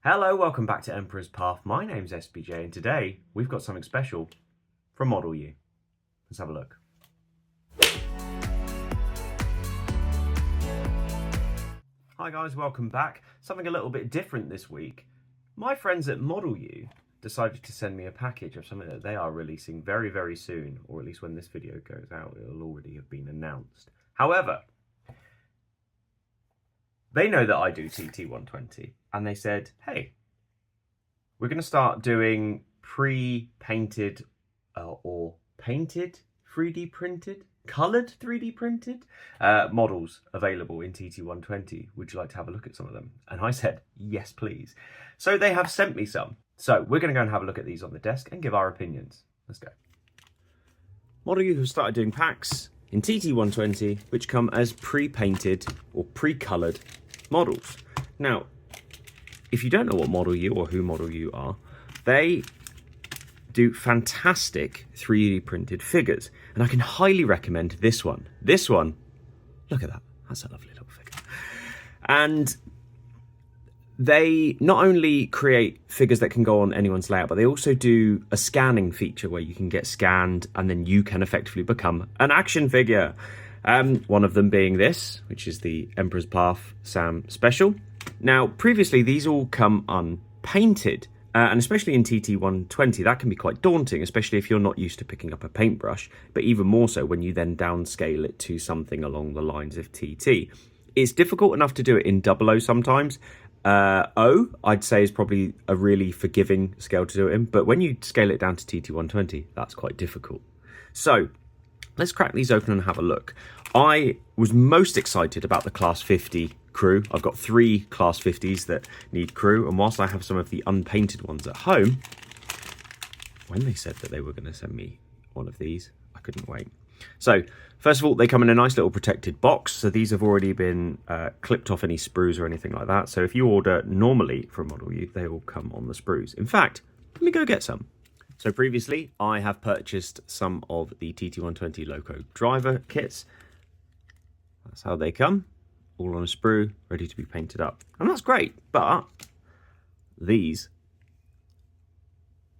Hello, welcome back to Emperor's Path. My name's SBJ and today we've got something special from ModelU. Let's have a look. Hi guys, welcome back. Something a little bit different this week. My friends at ModelU decided to send me a package of something that they are releasing very, very soon, or at least when this video goes out, it'll already have been announced. However, they know that I do TT120, and they said, hey, we're going to start doing pre-painted or painted 3D printed, coloured 3D printed models available in TT120. Would you like to have a look at some of them? And I said, yes, please. So they have sent me some. So we're going to go and have a look at these on the desk and give our opinions. Let's go. ModelU have started doing packs in TT120, which come as pre-painted or pre-coloured models. Now, if you don't know what ModelU or who ModelU are, they do fantastic 3D printed figures, and I can highly recommend this one. This one, look at that, that's a lovely little figure. And they not only create figures that can go on anyone's layout, but they also do a scanning feature where you can get scanned and then you can effectively become an action figure. One of them being this, which is the Emperor's Path Sam Special. Now, previously, these all come unpainted, and especially in TT120, that can be quite daunting, especially if you're not used to picking up a paintbrush, but even more so when you then downscale it to something along the lines of TT. It's difficult enough to do it in 00 sometimes. O, I'd say, is probably a really forgiving scale to do it in, but when you scale it down to TT120, that's quite difficult. So, let's crack these open and have a look. I was most excited about the Class 50 crew. I've got 3 Class 50s that need crew, and whilst I have some of the unpainted ones at home, when they said that they were going to send me one of these, I couldn't wait. So, first of all, they come in a nice little protected box. So these have already been clipped off any sprues or anything like that. So if you order normally from ModelU, they will come on the sprues. In fact, let me go get some. So previously, I have purchased some of the TT120 Loco driver kits. That's how they come, all on a sprue, ready to be painted up. And that's great, but these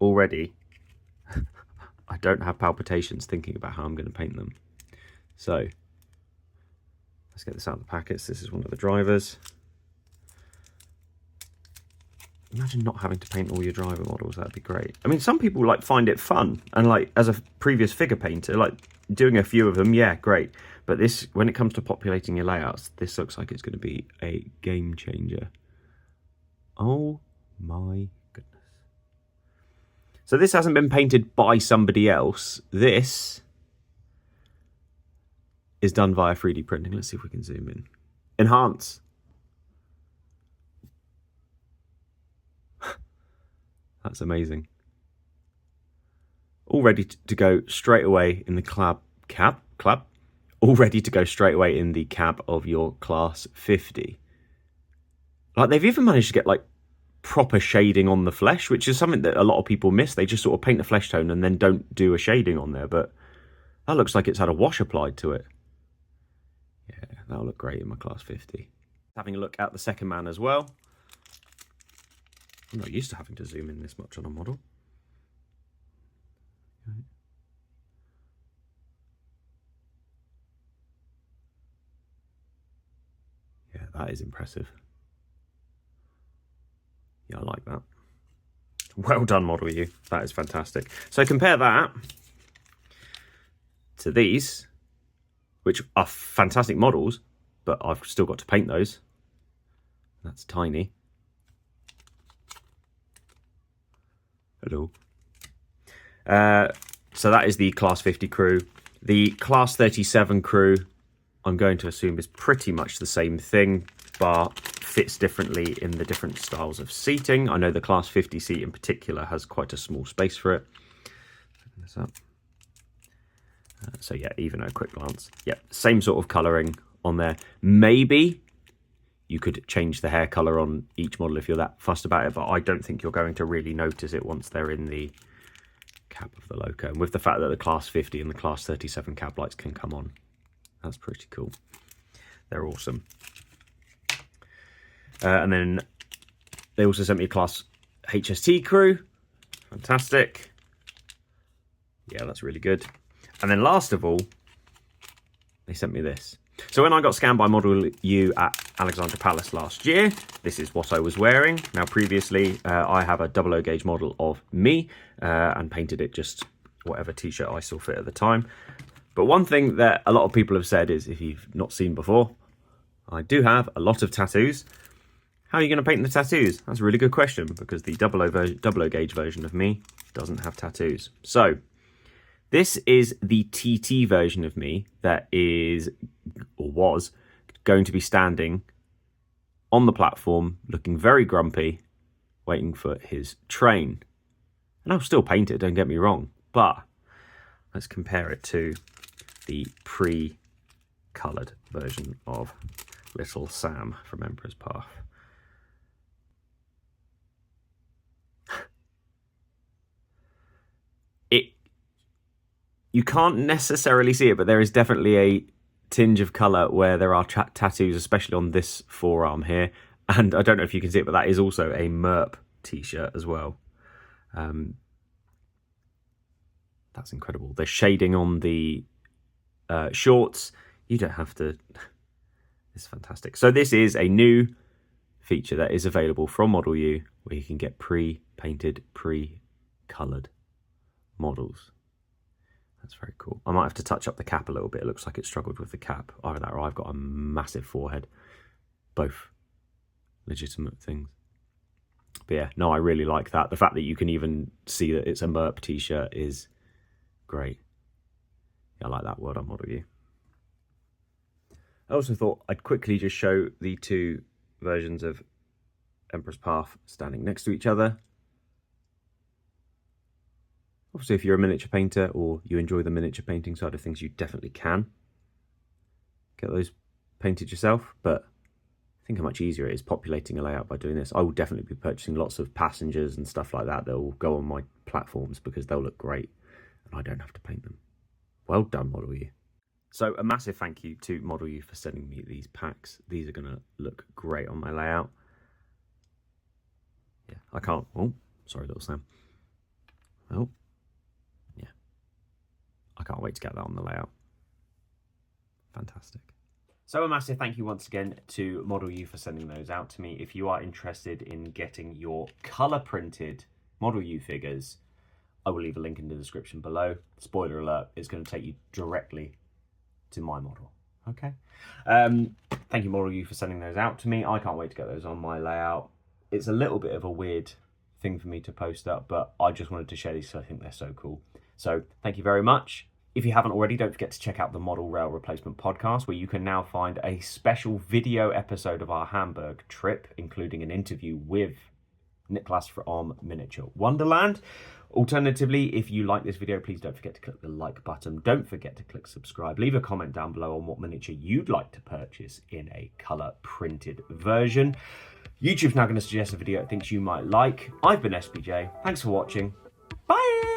already, I don't have palpitations thinking about how I'm going to paint them. So let's get this out of the packets. This is one of the drivers. Imagine not having to paint all your driver models. That'd be great. I mean, some people find it fun, and as a previous figure painter, doing a few of them, yeah, great. But this, when it comes to populating your layouts, this looks like it's going to be a game changer. Oh my goodness. So this hasn't been painted by somebody else. This is done via 3D printing. Let's see if we can zoom in. Enhance. That's amazing. All ready to go straight away in the cab. All ready to go straight away in the cab of your Class 50. They've even managed to get proper shading on the flesh, which is something that a lot of people miss. They just sort of paint a flesh tone and then don't do a shading on there, but that looks like it's had a wash applied to it. Yeah, that'll look great in my Class 50. Having a look at the second man as well. I'm not used to having to zoom in this much on a model. Yeah, that is impressive. Yeah, I like that. Well done, ModelU. That is fantastic. So compare that to these, which are fantastic models, but I've still got to paint those. That's tiny. Hello. So that is the Class 50 crew. The Class 37 crew, I'm going to assume, is pretty much the same thing, but fits differently in the different styles of seating. I know the Class 50 seat in particular has quite a small space for it. Open this up. So yeah, even at a quick glance, yeah, same sort of colouring on there. Maybe you could change the hair colour on each model if you're that fussed about it, but I don't think you're going to really notice it once they're in the cab of the Loco. And with the fact that the Class 50 and the Class 37 cab lights can come on, that's pretty cool. They're awesome. And then They also sent me a Class HST crew. Fantastic. Yeah, that's really good. And then last of all, they sent me this. So when I got scanned by ModelU at Alexandra Palace last year, this is what I was wearing. Now previously, I have a 00 gauge model of me and painted it just whatever t-shirt I saw fit at the time. But one thing that a lot of people have said is, if you've not seen before, I do have a lot of tattoos. How are you going to paint the tattoos? That's a really good question, because the 00 gauge version of me doesn't have tattoos. So this is the TT version of me that is, or was, going to be standing on the platform, looking very grumpy, waiting for his train. And I'll still paint it, don't get me wrong, but let's compare it to the pre-coloured version of Little Sam from Emperor's Path. You can't necessarily see it, but there is definitely a tinge of colour where there are tattoos, especially on this forearm here. And I don't know if you can see it, but that is also a MERP t-shirt as well. That's incredible. There's shading on the shorts. You don't have to... It's fantastic. So this is a new feature that is available from ModelU, where you can get pre-painted, pre-coloured models. That's very cool. I might have to touch up the cap a little bit. It looks like it struggled with the cap. Either that or I've got a massive forehead. Both legitimate things. But yeah, no, I really like that. The fact that you can even see that it's a MERP t-shirt is great. Yeah, I like that word on ModelU. I also thought I'd quickly just show the two versions of Emperor's Path standing next to each other. Obviously, if you're a miniature painter or you enjoy the miniature painting side of things, you definitely can get those painted yourself. But think how much easier it is populating a layout by doing this. I will definitely be purchasing lots of passengers and stuff like that will go on my platforms, because they'll look great and I don't have to paint them. Well done, ModelU. So a massive thank you to ModelU for sending me these packs. These are going to look great on my layout. Yeah, I can't... Oh, sorry, little Sam. Oh. I can't wait to get that on the layout. Fantastic. So a massive thank you once again to ModelU for sending those out to me. If you are interested in getting your colour printed ModelU figures, I will leave a link in the description below. Spoiler alert, it's going to take you directly to my model. Okay. Thank you, ModelU, for sending those out to me. I can't wait to get those on my layout. It's a little bit of a weird thing for me to post up, but I just wanted to share these because I think they're so cool. So thank you very much. If you haven't already, don't forget to check out the Model Rail Replacement podcast, where you can now find a special video episode of our Hamburg trip, including an interview with Nicholas from Miniature Wonderland. Alternatively, if you like this video, please don't forget to click the like button. Don't forget to click subscribe. Leave a comment down below on what miniature you'd like to purchase in a colour printed version. YouTube's now going to suggest a video it thinks you might like. I've been SBJ. Thanks for watching. Bye!